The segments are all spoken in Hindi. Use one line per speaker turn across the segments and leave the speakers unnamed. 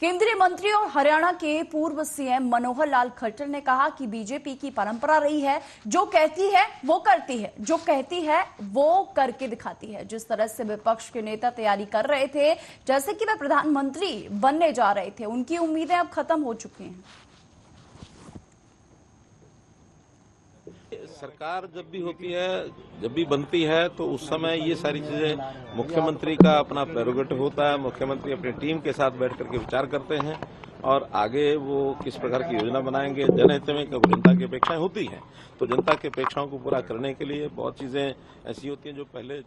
केंद्रीय मंत्री और हरियाणा के पूर्व सीएम मनोहर लाल खट्टर ने कहा कि बीजेपी की परंपरा रही है, जो कहती है वो करती है, जो कहती है वो करके दिखाती है। जिस तरह से विपक्ष के नेता तैयारी कर रहे थे, जैसे कि वे प्रधानमंत्री बनने जा रहे थे, उनकी उम्मीदें अब खत्म हो चुकी हैं।
सरकार जब भी होती है, जब भी बनती है, तो उस समय ये सारी चीजें मुख्यमंत्री का अपना प्रेरोगेटिव होता है। मुख्यमंत्री अपनी टीम के साथ बैठ करके विचार करते हैं और आगे वो किस प्रकार की योजना बनाएंगे। जनहित में जनता की अपेक्षाएं होती हैं, तो जनता की अपेक्षाओं को पूरा करने के लिए बहुत चीजें ऐसी होती हैं जो पहले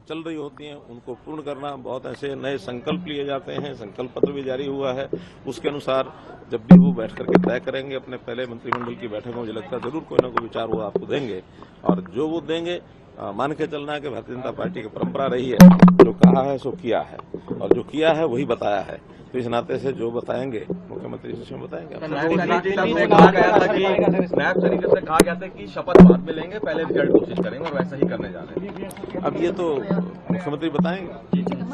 चल रही होती हैं, उनको पूर्ण करना। बहुत ऐसे नए संकल्प लिए जाते हैं, संकल्प पत्र भी जारी हुआ है। उसके अनुसार जब भी वो बैठ करके तय करेंगे अपने पहले मंत्रिमंडल की बैठक में, मुझे लगता है जरूर कोई ना कोई विचार वो आपको देंगे। और जो वो देंगे मान के चलना है कि भारतीय जनता पार्टी की परंपरा रही है, जो कहा है सो किया है, और जो किया है वही बताया है। तो इस नाते से जो बताएंगे मुख्यमंत्री जी बताएंगे।
नैब तरीके से कहा गया था कि शपथ बाद में लेंगे, पहले रिजल्ट कोशिश करेंगे, और वैसा ही करने जा रहे हैं।
अब ये तो मुख्यमंत्री बताएंगे।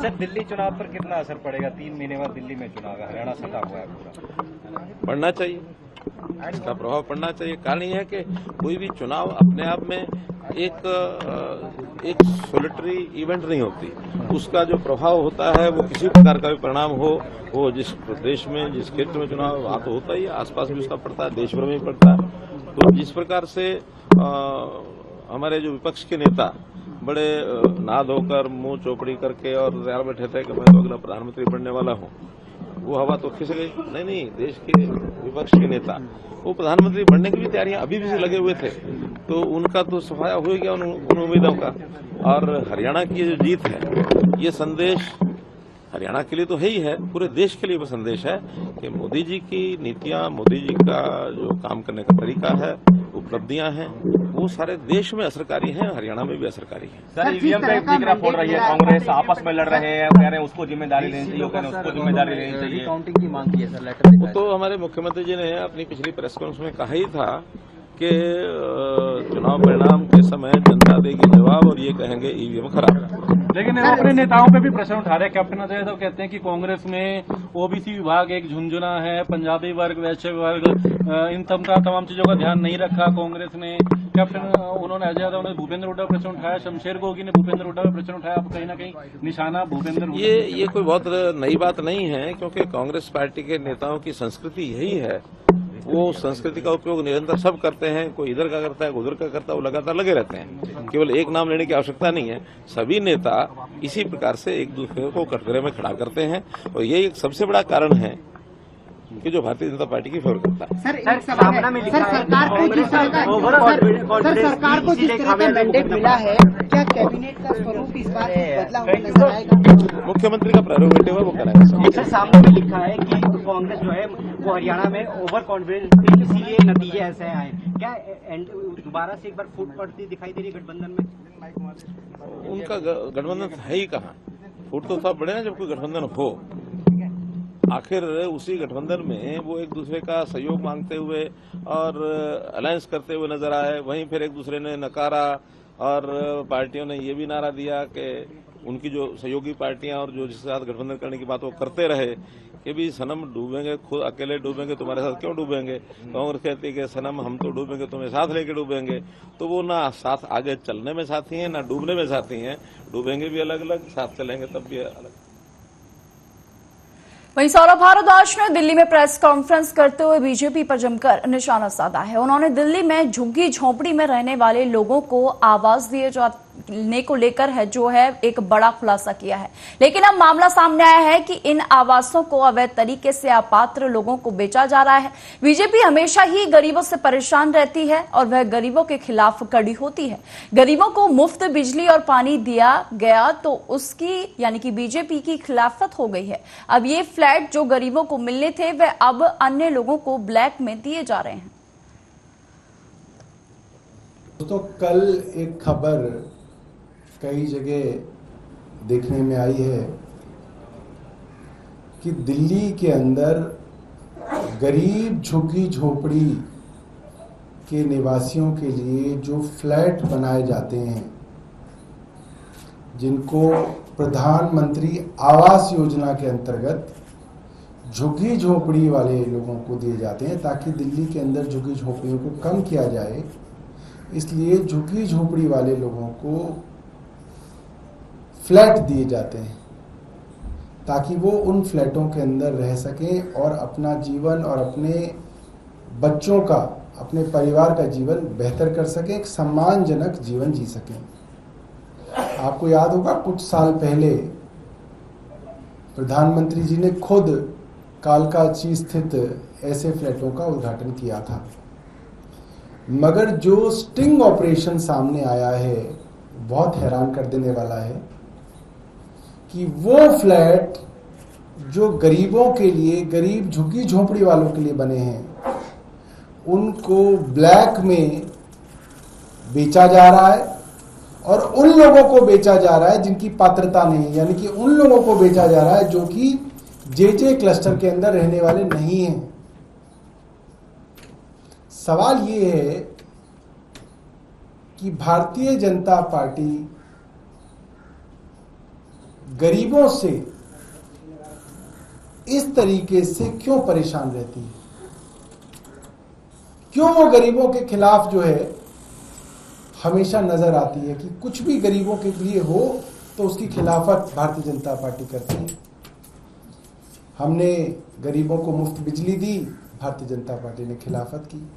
सर, दिल्ली चुनाव पर कितना असर पड़ेगा? 3 महीने बाद दिल्ली में चुनाव है, हरियाणा सटा हुआ है पूरा।
पड़ना चाहिए, इसका प्रभाव पड़ना चाहिए। कारण यह है कि कोई भी चुनाव अपने आप में एक सोलिटरी इवेंट नहीं होती। उसका जो प्रभाव होता है वो किसी प्रकार का भी परिणाम हो, वो जिस प्रदेश में, जिस क्षेत्र में चुनाव वहां तो होता ही है, आसपास भी उसका पड़ता है, देश भर में पड़ता है। तो जिस प्रकार से हमारे जो विपक्ष के नेता बड़े नाद होकर मुंह चौपड़ी करके और तैयार बैठे थे कि मैं तो अगला प्रधानमंत्री बनने वाला हूं, वो हवा तो खिस गई। नहीं, देश के विपक्ष के नेता वो प्रधानमंत्री बनने की भी तैयारियां अभी भी से लगे हुए थे, तो उनका तो सफाया हो गया उन उम्मीदों का। और हरियाणा की जो जीत है, ये संदेश हरियाणा के लिए तो है ही है, पूरे देश के लिए वो संदेश है कि मोदी जी की नीतियां, मोदी जी का जो काम करने का तरीका है, उपलब्धियां हैं, वो सारे देश में असरकारी हैं, हरियाणा में भी असरकारी है।
सर, ईवीएम पे जिक्र फोड़ रही है कांग्रेस, आपस में लड़ रहे हैं, कह रहे हैं उसको जिम्मेदारी लेनी चाहिए, कह रहे हैं उसको जिम्मेदारी लेनी चाहिए।
काउंटिंग की मांग की है सर, लेटर
वो तो हमारे मुख्यमंत्री जी ने अपनी पिछली प्रेस कॉन्फ्रेंस में कहा ही था कि चुनाव परिणाम के समय जनता देगी जवाब और ये कहेंगे ईवीएम खराब।
लेकिन वो अपने नेताओं पे भी प्रश्न उठा रहे हैं। कैप्टन अजय तो कहते हैं कि कांग्रेस में ओबीसी विभाग एक झुंझुना है, पंजाबी वर्ग, वैश्य वर्ग, इन तमाम चीजों का ध्यान नहीं रखा कांग्रेस ने। कैप्टन उन्होंने अजय यादव ने भूपेंद्र हुड्डा पर प्रश्न उठाया, शमशेर गोगी ने भूपेंद्र हुड्डा पर प्रश्न उठाया। अब कहीं ना कहीं निशाना भूपेंद्र हुड्डा।
ये कोई बहुत नई बात नहीं है, क्योंकि कांग्रेस पार्टी के नेताओं की संस्कृति यही है। वो संस्कृति का उपयोग निरंतर सब करते हैं, कोई इधर का करता है, कोई उधर का करता है, वो लगातार लगे रहते हैं। केवल एक नाम लेने की आवश्यकता नहीं है। सभी नेता इसी प्रकार से एक दूसरे को कटघरे में खड़ा करते हैं, और ये एक सबसे बड़ा कारण है कि जो भारतीय जनता पार्टी की फेवर करता है।
सर, एक सवाल है, सर सरकार को जिस तरह का मैंडेट मिला है, क्या कैबिनेट का स्वरूप इस बार बदला हुआ नजर आएगा?
मुख्यमंत्री का प्रेरोगेटिव है, वो करेंगे।
सर, सामने में लिखा है कि कांग्रेस जो है वो हरियाणा में ओवर कॉन्फिडेंस थी, इसीलिए नतीजे ऐसे आए। क्या दोबारा से एक बार फूट पड़ती दिखाई दे रही गठबंधन में?
उनका गठबंधन है ही कहाँ? फूट तो तब बढ़े ना जब कोई गठबंधन हो। आखिर उसी गठबंधन में वो एक दूसरे का सहयोग मांगते हुए और अलायंस करते हुए नजर आए। वहीं फिर एक दूसरे ने नकारा, और पार्टियों ने ये भी नारा दिया कि उनकी जो सहयोगी पार्टियां और जो जिसके साथ गठबंधन करने की बात वो करते रहे कि भी सनम डूबेंगे, खुद अकेले डूबेंगे, तुम्हारे साथ क्यों डूबेंगे। कांग्रेस कहती है कि सनम हम तो डूबेंगे, तुम्हें साथ लेके डूबेंगे। तो वो ना साथ आगे चलने में साथी हैं, ना डूबने में साथी हैं। डूबेंगे भी अलग अलग, साथ चलेंगे तब भी अलग।
वहीं सौरभ भारद्वाज ने दिल्ली में प्रेस कॉन्फ्रेंस करते हुए बीजेपी पर जमकर निशाना साधा है। उन्होंने दिल्ली में झुग्गी झोंपड़ी में रहने वाले लोगों को आवास दिए जाने को लेकर जो है एक बड़ा खुलासा किया है। लेकिन अब मामला सामने आया है कि इन आवासों को अवैध तरीके से अपात्र लोगों को बेचा जा रहा है। बीजेपी हमेशा ही गरीबों से परेशान रहती है और वह गरीबों के खिलाफ कड़ी होती है। गरीबों को मुफ्त बिजली और पानी दिया गया तो उसकी यानी कि बीजेपी की खिलाफत हो गई है। अब ये फ्लैट जो गरीबों को मिलने थे वह अब अन्य लोगों को ब्लैक में दिए जा रहे हैं।
दोस्तों, कल एक खबर कई जगह देखने में आई है कि दिल्ली के अंदर गरीब झुग्गी झोपड़ी के निवासियों के लिए जो फ्लैट बनाए जाते हैं, जिनको प्रधानमंत्री आवास योजना के अंतर्गत झुग्गी झोपड़ी वाले लोगों को दिए जाते हैं ताकि दिल्ली के अंदर झुग्गी झोपड़ियों को कम किया जाए। इसलिए झुग्गी झोपड़ी वाले लोगों को फ्लैट दिए जाते हैं ताकि वो उन फ्लैटों के अंदर रह सकें और अपना जीवन और अपने बच्चों का, अपने परिवार का जीवन बेहतर कर सकें, एक सम्मानजनक जीवन जी सकें। आपको याद होगा कुछ साल पहले प्रधानमंत्री जी ने खुद कालकाची स्थित ऐसे फ्लैटों का उद्घाटन किया था। मगर जो स्टिंग ऑपरेशन सामने आया है बहुत हैरान कर देने वाला है कि वो फ्लैट जो गरीबों के लिए, गरीब झुग्गी झोपड़ी वालों के लिए बने हैं, उनको ब्लैक में बेचा जा रहा है और उन लोगों को बेचा जा रहा है जिनकी पात्रता नहीं है, यानी कि उन लोगों को बेचा जा रहा है जो कि जेजे क्लस्टर के अंदर रहने वाले नहीं हैं। सवाल ये है कि भारतीय जनता पार्टी गरीबों से इस तरीके से क्यों परेशान रहती है? क्यों वो गरीबों के खिलाफ जो है हमेशा नजर आती है कि कुछ भी गरीबों के लिए हो तो उसकी खिलाफत भारतीय जनता पार्टी करती है। हमने गरीबों को मुफ्त बिजली दी, भारतीय जनता पार्टी ने खिलाफत की।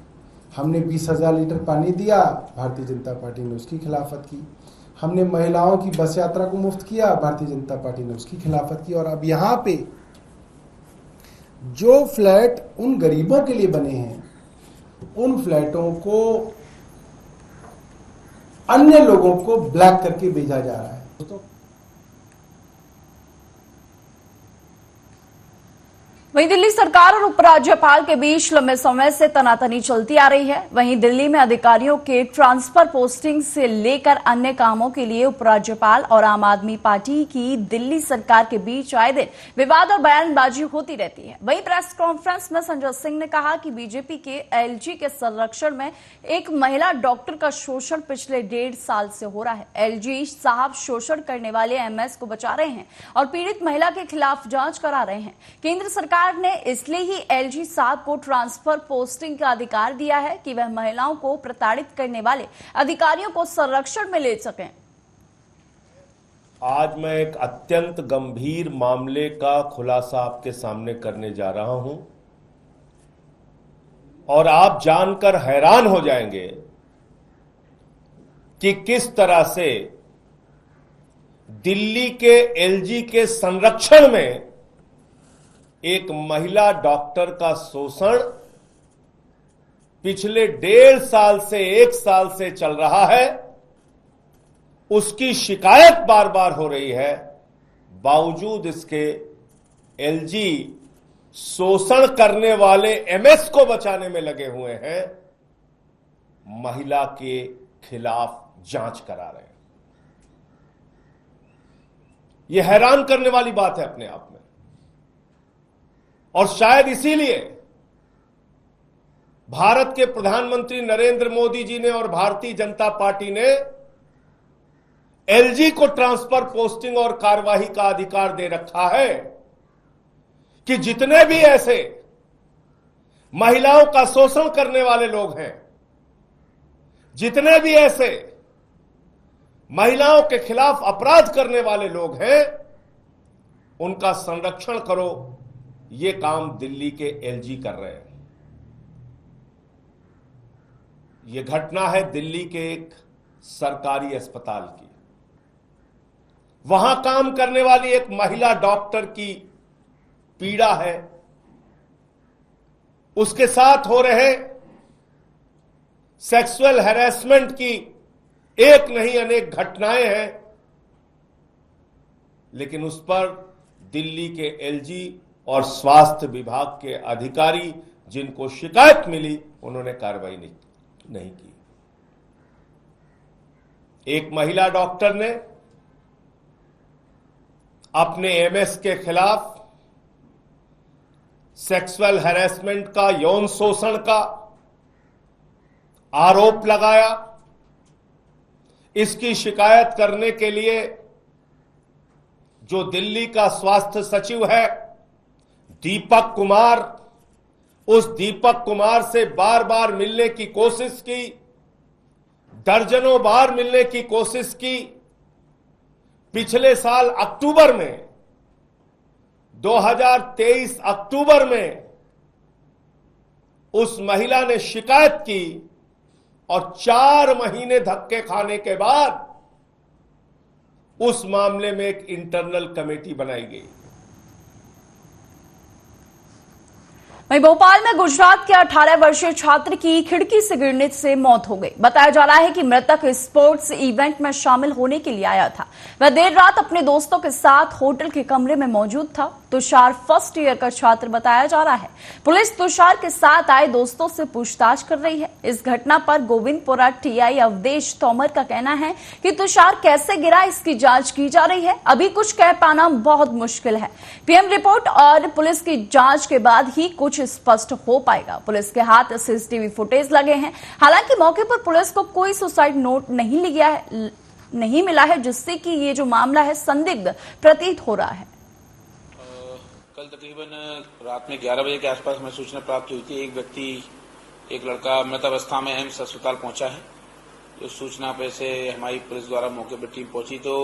हमने 20,000 लीटर पानी दिया, भारतीय जनता पार्टी ने उसकी खिलाफत की। हमने महिलाओं की बस यात्रा को मुफ्त किया, भारतीय जनता पार्टी ने उसकी खिलाफत की। और अब यहां पे जो फ्लैट उन गरीबों के लिए बने हैं, उन फ्लैटों को अन्य लोगों को ब्लैक करके भेजा जा रहा है।
वहीं दिल्ली सरकार और उपराज्यपाल के बीच लंबे समय से तनातनी चलती आ रही है। वहीं दिल्ली में अधिकारियों के ट्रांसफर पोस्टिंग से लेकर अन्य कामों के लिए उपराज्यपाल और आम आदमी पार्टी की दिल्ली सरकार के बीच आए दिन विवाद और बयानबाजी होती रहती है। वहीं प्रेस कॉन्फ्रेंस में संजय सिंह ने कहा कि बीजेपी के एलजी के संरक्षण में एक महिला डॉक्टर का शोषण पिछले 1.5 साल से हो रहा है। एलजी साहब शोषण करने वाले एमएस को बचा रहे हैं और पीड़ित महिला के खिलाफ जांच करा रहे हैं। केंद्र सरकार ने इसलिए ही एलजी साहब को ट्रांसफर पोस्टिंग का अधिकार दिया है कि वह महिलाओं को प्रताड़ित करने वाले अधिकारियों को संरक्षण में ले सकें।
आज मैं एक अत्यंत गंभीर मामले का खुलासा आपके सामने करने जा रहा हूं और आप जानकर हैरान हो जाएंगे कि किस तरह से दिल्ली के एलजी के संरक्षण में एक महिला डॉक्टर का शोषण पिछले 1.5 साल से 1 साल से चल रहा है। उसकी शिकायत बार बार हो रही है, बावजूद इसके एलजी शोषण करने वाले एमएस को बचाने में लगे हुए हैं, महिला के खिलाफ जांच करा रहे हैं। यह हैरान करने वाली बात है अपने आप में। और शायद इसीलिए भारत के प्रधानमंत्री नरेंद्र मोदी जी ने और भारतीय जनता पार्टी ने एलजी को ट्रांसफर पोस्टिंग और कार्यवाही का अधिकार दे रखा है कि जितने भी ऐसे महिलाओं का शोषण करने वाले लोग हैं, जितने भी ऐसे महिलाओं के खिलाफ अपराध करने वाले लोग हैं, उनका संरक्षण करो। ये काम दिल्ली के एलजी कर रहे हैं। ये घटना है दिल्ली के एक सरकारी अस्पताल की। वहां काम करने वाली एक महिला डॉक्टर की पीड़ा है, उसके साथ हो रहे सेक्सुअल हैरेसमेंट की एक नहीं अनेक घटनाएं हैं, लेकिन उस पर दिल्ली के एलजी और स्वास्थ्य विभाग के अधिकारी जिनको शिकायत मिली, उन्होंने कार्रवाई नहीं की। एक महिला डॉक्टर ने अपने एमएस के खिलाफ सेक्सुअल हैरेसमेंट का, यौन शोषण का आरोप लगाया। इसकी शिकायत करने के लिए जो दिल्ली का स्वास्थ्य सचिव है, दीपक कुमार, उस दीपक कुमार से बार बार मिलने की कोशिश की, दर्जनों बार मिलने की कोशिश की। पिछले साल अक्टूबर में, 2023 अक्टूबर में उस महिला ने शिकायत की और 4 महीने धक्के खाने के बाद उस मामले में एक इंटरनल कमेटी बनाई गई।
वहीं भोपाल में गुजरात के 18 वर्षीय छात्र की खिड़की से गिरने से मौत हो गई। बताया जा रहा है कि मृतक स्पोर्ट्स इवेंट में शामिल होने के लिए आया था। वह देर रात अपने दोस्तों के साथ होटल के कमरे में मौजूद था। तुषार फर्स्ट ईयर का छात्र बताया जा रहा है। पुलिस तुषार के साथ आए दोस्तों से पूछताछ कर रही है। इस घटना पर गोविंदपुरा टीआई अवधेश तोमर का कहना है कि तुषार कैसे गिरा, इसकी जांच की जा रही है। अभी कुछ कह पाना बहुत मुश्किल है। पीएम रिपोर्ट और पुलिस की जांच के बाद ही कुछ स्पष्ट हो पाएगा। पुलिस के हाथ सीसीटीवी फुटेज लगे हैं। हालांकि मौके पर पुलिस को कोई सुसाइड नोट नहीं मिला है, जिससे कि ये जो मामला है संदिग्ध प्रतीत हो रहा है।
कल तकरीबन रात में 11 बजे के आसपास हमें सूचना प्राप्त हुई थी। एक लड़का मृत अवस्था में एम्स अस्पताल पहुंचा है। तो सूचना पे से हमारी पुलिस द्वारा मौके पर टीम पहुंची तो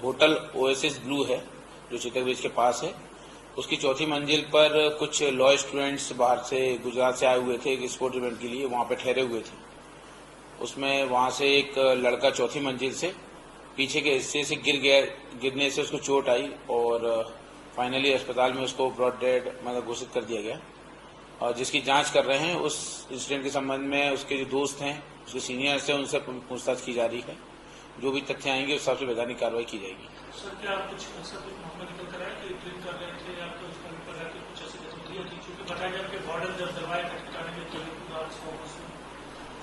होटल ओएसिस ब्लू है जो चितक ब्रिज के पास है, उसकी 4थी मंजिल पर कुछ लॉ स्टूडेंट्स बाहर से गुजरात से आए हुए थे एक स्पोर्ट इवेंट के लिए, वहां पे ठहरे हुए थे। उसमें वहां से एक लड़का 4थी मंजिल से पीछे के हिस्से से गिर गया। गिरने से उसको चोट आई और फाइनली अस्पताल में उसको ब्रॉड डेड मतलब घोषित कर दिया गया। और जिसकी जांच कर रहे हैं उस इंसिडेंट के संबंध में उसके जो दोस्त हैं, उसके सीनियर्स हैं, उनसे पूछताछ की जा रही है। जो भी तथ्य आएंगे उस हिसाब से वैधानिक कार्रवाई की जाएगी।
सर, क्या कुछ ऐसा कुछ मामला निकल कर आया कि ड्रिंक कर रहे थे या तो उसका निकल रहा है कुछ ऐसी गतिविधियां थी, क्योंकि बताया गया कि वार्डन जब दरवाजे खटखटाने में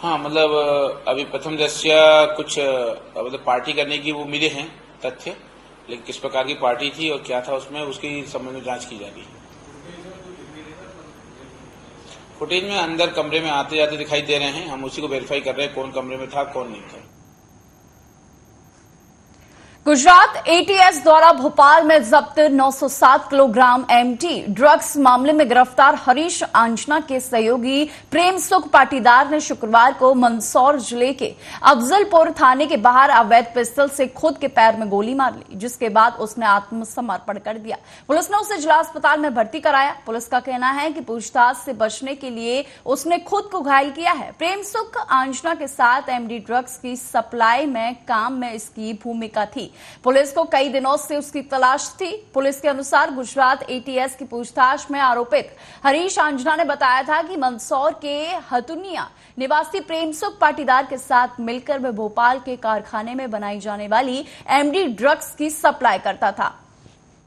हाँ, मतलब अभी प्रथम दृष्टया कुछ मतलब पार्टी करने की वो मिले हैं तथ्य, लेकिन किस प्रकार की पार्टी थी और क्या था उसमें उसकी संबंध में जांच की जा रही है। फुटेज में अंदर कमरे में आते जाते दिखाई दे रहे हैं, हम उसी को वेरीफाई कर रहे हैं कौन कमरे में था कौन नहीं था।
गुजरात एटीएस द्वारा भोपाल में जब्त 907 किलोग्राम एमटी ड्रग्स मामले में गिरफ्तार हरीश आंजना के सहयोगी प्रेम सुख पाटीदार ने शुक्रवार को मंदसौर जिले के अफजलपुर थाने के बाहर अवैध पिस्टल से खुद के पैर में गोली मार ली, जिसके बाद उसने आत्मसमर्पण कर दिया। पुलिस ने उसे जिला अस्पताल में भर्ती कराया। पुलिस का कहना है कि पूछताछ से बचने के लिए उसने खुद को घायल किया है। प्रेम सुख आंजना के साथ एमडी ड्रग्स की सप्लाई में काम में इसकी भूमिका थी। पुलिस को कई दिनों से उसकी तलाश थी। पुलिस के अनुसार गुजरात एटीएस की पूछताछ में आरोपित हरीश आंजना ने बताया था कि मंदसौर के हतुनिया निवासी प्रेम सुख पाटीदार के साथ मिलकर वह भोपाल के कारखाने में बनाई जाने वाली एमडी ड्रग्स की सप्लाई करता था।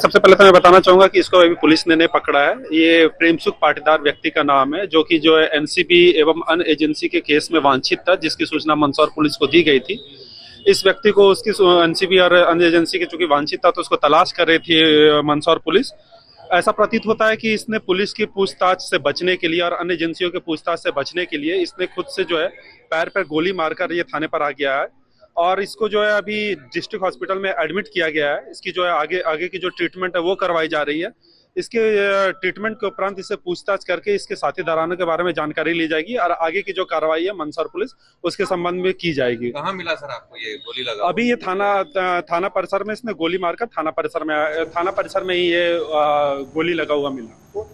सबसे पहले तो मैं बताना चाहूंगा कि इसको अभी पुलिस ने पकड़ा है। ये प्रेम सुख पाटीदार व्यक्ति का नाम है, जो कि जो है एनसीबी एवं अन्य एजेंसी के केस में वांछित था, जिसकी सूचना मंदसौर पुलिस को दी गई थी। इस व्यक्ति को उसकी एनसीबी और अन्य एजेंसी के चूंकि वांछित था तो उसको तलाश कर रही थी मंदसौर पुलिस। ऐसा प्रतीत होता है कि इसने पुलिस की पूछताछ से बचने के लिए और अन्य एजेंसियों की पूछताछ से बचने के लिए इसने खुद से जो है पैर पर गोली मारकर ये थाने पर आ गया है और इसको जो है अभी डिस्ट्रिक्ट हॉस्पिटल में एडमिट किया गया है। इसकी जो है आगे की जो ट्रीटमेंट है वो करवाई जा रही है। इसके ट्रीटमेंट के उपरांत इससे पूछताछ करके इसके साथीदारों के बारे में जानकारी ली जाएगी और आगे की जो कार्रवाई है मंदसौर पुलिस उसके संबंध में की जाएगी।
कहाँ मिला सर आपको ये गोली लगा?
अभी ये थाना परिसर में इसने गोली मारकर थाना परिसर में ही ये गोली लगा हुआ मिला।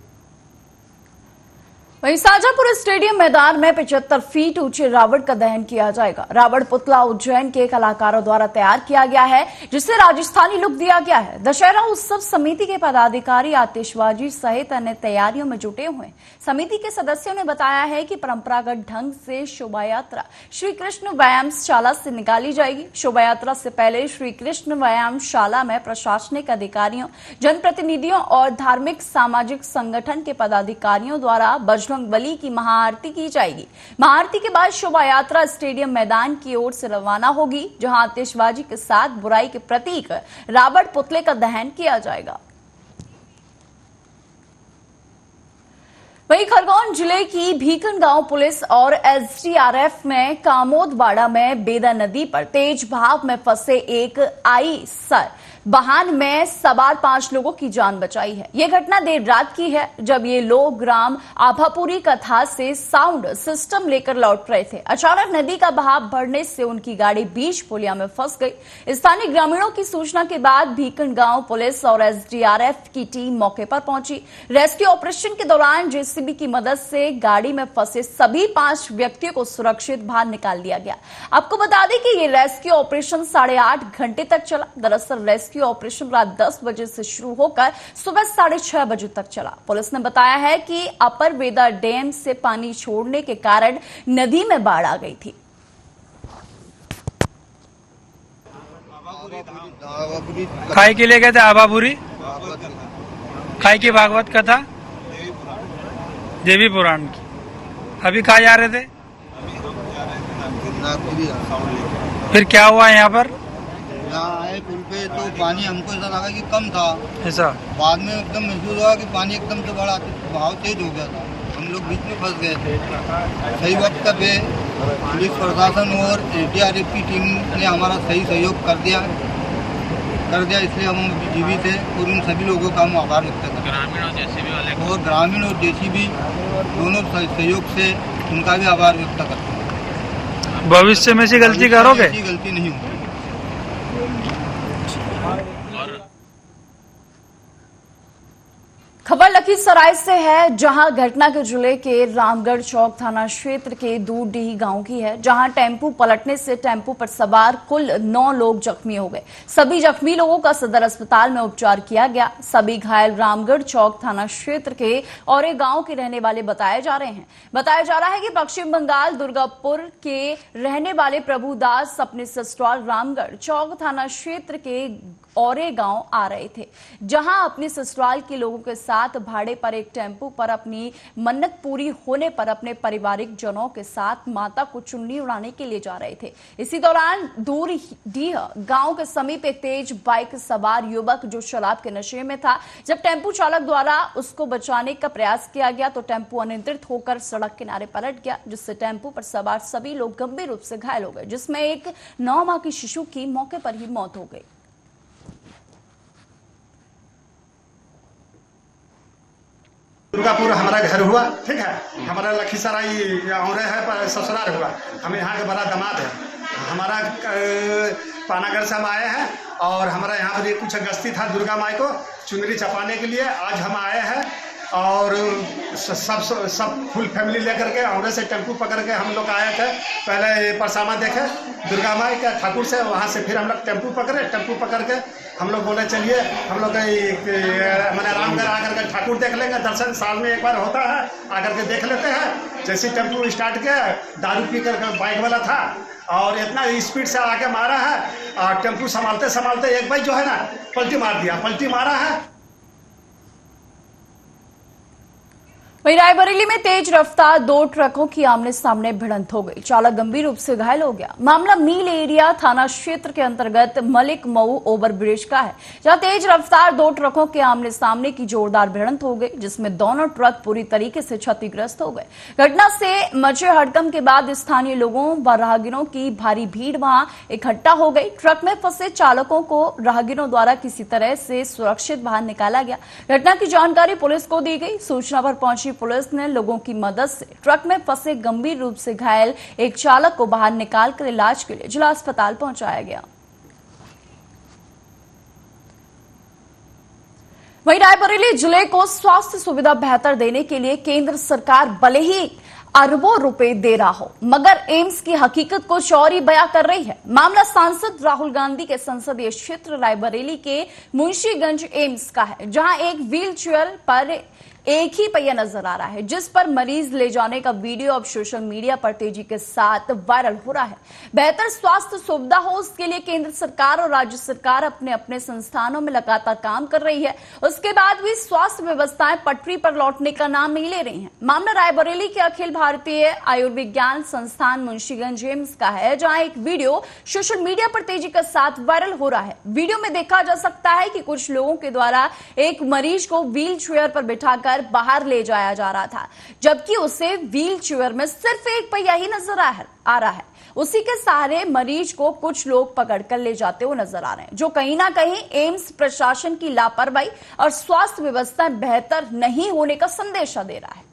वहीं शाजापुर स्टेडियम मैदान में 75 फीट ऊंचे रावण का दहन किया जाएगा। रावण पुतला उज्जैन के कलाकारों द्वारा तैयार किया गया है, जिसे राजस्थानी लुक दिया गया है। दशहरा उत्सव समिति के पदाधिकारी आतिशबाजी सहित अन्य तैयारियों में जुटे हुए हैं। समिति के सदस्यों ने बताया है कि परंपरागत ढंग से शोभा यात्रा श्री कृष्ण व्यायामशाला से निकाली जाएगी। शोभा यात्रा से पहले श्री कृष्ण व्यायामशाला में प्रशासनिक अधिकारियों, जनप्रतिनिधियों और धार्मिक सामाजिक संगठन के पदाधिकारियों द्वारा बजरंग बली की महाआरती की जाएगी। महाआरती के बाद शोभा यात्रा स्टेडियम मैदान की ओर से रवाना होगी, जहां आतिशबाजी के साथ बुराई के प्रतीक रावण पुतले का दहन किया जाएगा। वहीं खरगोन जिले की भीकन गांव पुलिस और एसडीआरएफ में कामोदवाड़ा में बेदा नदी पर तेज बहाव में फंसे एक आईसर वाहन में सवार 5 लोगों की जान बचाई है। यह घटना देर रात की है, जब ये लोग ग्राम आभापुरी कथा से साउंड सिस्टम लेकर लौट रहे थे। अचानक नदी का बहाव बढ़ने से उनकी गाड़ी बीच पुलिया में फंस गई। स्थानीय ग्रामीणों की सूचना के बाद भीकन गांव पुलिस और एसडीआरएफ की टीम मौके पर पहुंची। रेस्क्यू ऑपरेशन के दौरान जेसीबी की मदद से गाड़ी में फंसे सभी 5 व्यक्तियों को सुरक्षित बाहर निकाल दिया गया। आपको बता दें कि यह रेस्क्यू ऑपरेशन 8.5 घंटे तक चला। दरअसल रेस्क्यू ऑपरेशन रात 10 बजे से शुरू होकर सुबह 6:30 बजे तक चला। पुलिस ने बताया है कि अपर वेदा डैम से पानी छोड़ने के कारण नदी में बाढ़ आ गई थी।
खाई के लिए गए थे आभापुरी, खाई की भागवत कथा देवी पुराण की। अभी कहाँ जा रहे थे? फिर क्या हुआ यहाँ पर?
यहाँ आए पुल पे तो पानी हमको ऐसा लगा कि कम था,
ऐसा
बाद में एकदम महसूस हुआ कि पानी एकदम से बढ़ा, बहाव तेज हो गया था। हम लोग बीच में फंस गए थे। सही वक्त पे पुलिस प्रशासन और एसडीआरएफ की टीम ने हमारा सही सहयोग कर दिया, इसलिए हम अभी जीवित थे और उन सभी लोगों का हम आभार व्यक्त करते हैं। ग्रामीण और जेसीबी दोनों सहयोग से उनका भी आभार व्यक्त करते हैं।
भविष्य में ऐसी गलती करोगे?
ऐसी गलती नहीं होगी।
खबर लखीसराय से है, जहां घटना के जिले के रामगढ़ चौक थाना क्षेत्र के दूरडीही गांव की है, जहां टेम्पू पलटने से टेम्पू पर सवार कुल 9 लोग जख्मी हो गए। सभी जख्मी लोगों का सदर अस्पताल में उपचार किया गया। सभी घायल रामगढ़ चौक थाना क्षेत्र के और गांव के रहने वाले बताए जा रहे हैं। बताया जा रहा है कि पश्चिम बंगाल दुर्गापुर के रहने वाले प्रभुदास अपने ससुराल रामगढ़ चौक थाना क्षेत्र के औरे गांव आ रहे थे, जहां अपने ससुराल के लोगों के साथ भाड़े पर एक टेम्पू पर अपनी मन्नत पूरी होने पर अपने पारिवारिक जनों के साथ माता को चुन्नी उड़ाने के लिए जा रहे थे। इसी दौरान दूरडीह गांव के समीप एक तेज बाइक सवार युवक जो शराब के नशे में था, जब टेम्पू चालक द्वारा उसको बचाने का प्रयास किया गया तो टेम्पू अनियंत्रित होकर सड़क किनारे पलट गया, जिससे टेम्पू पर सवार सभी लोग गंभीर रूप से घायल हो गए, जिसमें एक 9 माह की शिशु की मौके पर ही मौत हो गई।
दुर्गापुर हमारा घर हुआ, ठीक है। हमारा लखीसराय औरे है, ससुराल हुआ। हम यहाँ के बड़ा दामाद है। हमारा पानागढ़ से हम आए हैं और हमारा यहाँ पर कुछ गस्ती था दुर्गा माई को चुनरी चपाने के लिए। आज हम आए हैं और सब फुल फैमिली लेकर के औरे से टेम्पू पकड़ के हम लोग आए थे। पहले परसामा देखे दुर्गा माई का ठाकुर से, वहाँ से फिर हम लोग टेम्पू पकड़ के हम लोग बोले चलिए हम लोग मैंने रामगढ़ आकर के ठाकुर देख लेंगे, दर्शन साल में एक बार होता है, आकर के देख लेते हैं। जैसे टेम्पू स्टार्ट किया, दारू पी कर बाइक वाला था और इतना स्पीड से आके मारा है और टेम्पू संभालते संभालते एक बाइक जो है ना पलटी मारा है।
वहीं रायबरेली में तेज रफ्तार 2 ट्रकों की आमने सामने भिड़ंत हो गई। चालक गंभीर रूप से घायल हो गया। मामला मील एरिया थाना क्षेत्र के अंतर्गत मलिक मऊ ओवरब्रिज का है, जहां तेज रफ्तार 2 ट्रकों के आमने सामने की जोरदार भिड़ंत हो गई, जिसमें दोनों ट्रक पूरी तरीके से क्षतिग्रस्त हो गए। घटना से मचे हड़कंप के बाद स्थानीय लोगों व राहगीरों की भारी भीड़ वहां इकट्ठा हो गई। ट्रक में फंसे चालकों को राहगीरों द्वारा किसी तरह से सुरक्षित बाहर निकाला गया। घटना की जानकारी पुलिस को दी गई। सूचना पर पहुंची पुलिस ने लोगों की मदद से ट्रक में फंसे गंभीर रूप से घायल एक चालक को बाहर निकालकर इलाज के लिए जिला अस्पताल पहुंचाया गया। वहीं रायबरेली जिले को स्वास्थ्य सुविधा बेहतर देने के लिए केंद्र सरकार भले ही अरबों रुपए दे रहा हो, मगर एम्स की हकीकत को चौरी बयां कर रही है। मामला सांसद राहुल गांधी के संसदीय क्षेत्र रायबरेली के मुंशीगंज एम्स का है, जहां एक व्हील चेयर पर एक ही पहिया नजर आ रहा है, जिस पर मरीज ले जाने का वीडियो अब सोशल मीडिया पर तेजी के साथ वायरल हो रहा है। बेहतर स्वास्थ्य सुविधा हो, उसके लिए केंद्र सरकार और राज्य सरकार अपने अपने संस्थानों में लगातार काम कर रही है। उसके बाद भी स्वास्थ्य व्यवस्थाएं पटरी पर लौटने का नाम नहीं ले रही हैं। मामला रायबरेली के अखिल भारतीय आयुर्विज्ञान संस्थान मुंशीगंज एम्स का है, जहां एक वीडियो सोशल मीडिया पर तेजी के साथ वायरल हो रहा है। वीडियो में देखा जा सकता है कि कुछ लोगों के द्वारा एक मरीज को व्हील चेयर पर बिठाकर कर बाहर ले जाया जा रहा था, जबकि उसे व्हील चेयर में सिर्फ एक पहिया ही नजर आ रहा है। उसी के सहारे मरीज को कुछ लोग पकड़कर ले जाते हुए नजर आ रहे हैं, जो कहीं ना कहीं एम्स प्रशासन की लापरवाही और स्वास्थ्य व्यवस्था बेहतर नहीं होने का संदेशा दे रहा है।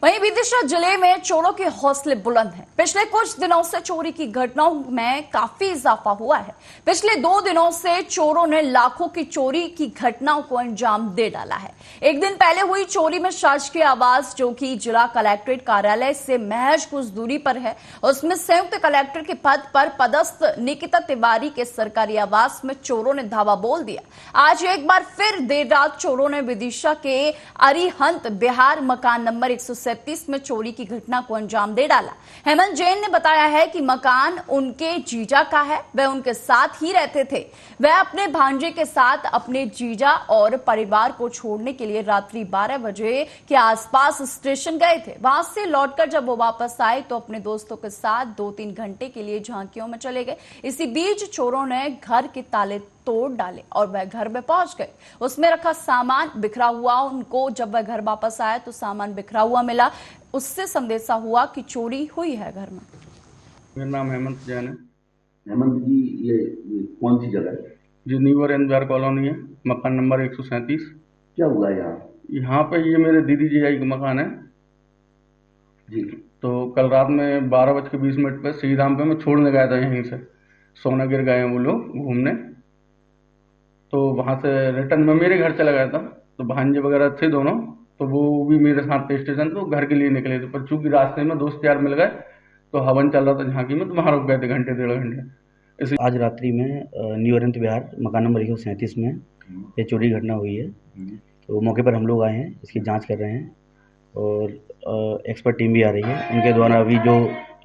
वहीं विदिशा जिले में चोरों के हौसले बुलंद हैं। पिछले कुछ दिनों से चोरी की घटनाओं में काफी इजाफा हुआ है। पिछले 2 दिनों से चोरों ने लाखों की चोरी की घटनाओं को अंजाम दे डाला है। एक दिन पहले हुई चोरी में शासकीय आवास, जो कि जिला कलेक्ट्रेट कार्यालय से महज कुछ दूरी पर है, उसमें संयुक्त कलेक्टर के पद पर पदस्थ निकिता तिवारी के सरकारी आवास में चोरों ने धावा बोल दिया। आज एक बार फिर देर रात चोरों ने विदिशा के अरिहंत बिहार मकान नंबर 137 में चोरी की घटना को अंजाम दे डाला। हेमंत जैन ने बताया है कि मकान उनके जीजा का है, वह उनके साथ ही रहते थे। वह अपने भांजे के साथ अपने जीजा और परिवार को छोड़ने के लिए रात्रि 12 बजे के आसपास स्टेशन गए थे। वहां से लौटकर जब वो वापस आए तो अपने दोस्तों के साथ 2-3 घंटे के लिए झांकियों में चले गए। इसी बीच चोरों ने घर के ताले तोड़ डाले और वह घर में पहुंच गए। उसमें रखा सामान बिखरा हुआ, उनको जब वह घर वापस आया तो सामान बिखरा हुआ मिला। उससे संदेशा हुआ कि चोरी हुई है घर में।
मेरा नाम हेमंत जैन है।
हेमंत जी, ये कौन सी जगह है?
जी, न्यू बिहार कॉलोनी है, मकान नंबर 137।
क्या हुआ यहाँ?
यहाँ पे ये मेरे दीदी जी का मकान है
जी।
तो कल रात में 12:20 पे श्रीराम पे मैं छोड़ने गया था, यहीं से सोनागिर गए हैं वो लोग घूमने। तो वहां से रिटर्न में मेरे घर चला गया था, तो भांजे वगैरह थे दोनों, तो वो भी मेरे साथ स्टेशन तो घर के लिए निकले थे। पर चूंकि रास्ते में दोस्त यार मिल गए तो हवन चल रहा था झांकी में, तो वहां रुक गए थे घंटे 1.5 घंटे।
आज रात्रि में न्यू बिहार मकान नंबर 137 में ये चोरी घटना हुई है। तो मौके पर हम लोग आए हैं, इसकी जांच कर रहे हैं और एक्सपर्ट टीम भी आ रही है। उनके द्वारा अभी जो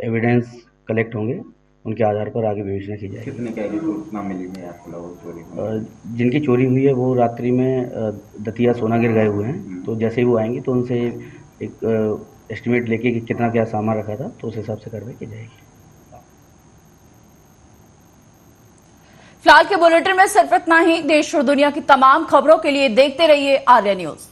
एविडेंस कलेक्ट होंगे उनके आधार पर आगे विवेचना की जाएगी।
कितने कैदी सूचना मिली है आपको चोरी में?
जिनकी चोरी हुई है वो रात्रि में दतिया सोनागिर गए हुए हैं। तो जैसे ही वो आएंगे तो उनसे एक एस्टिमेट लेके कि कितना क्या सामान रखा था, तो उस हिसाब से कार्रवाई की जाएगी।
फिलहाल के बुलेटिन में सिर्फ इतना ही। देश और दुनिया की तमाम खबरों के लिए देखते रहिए आर्या न्यूज।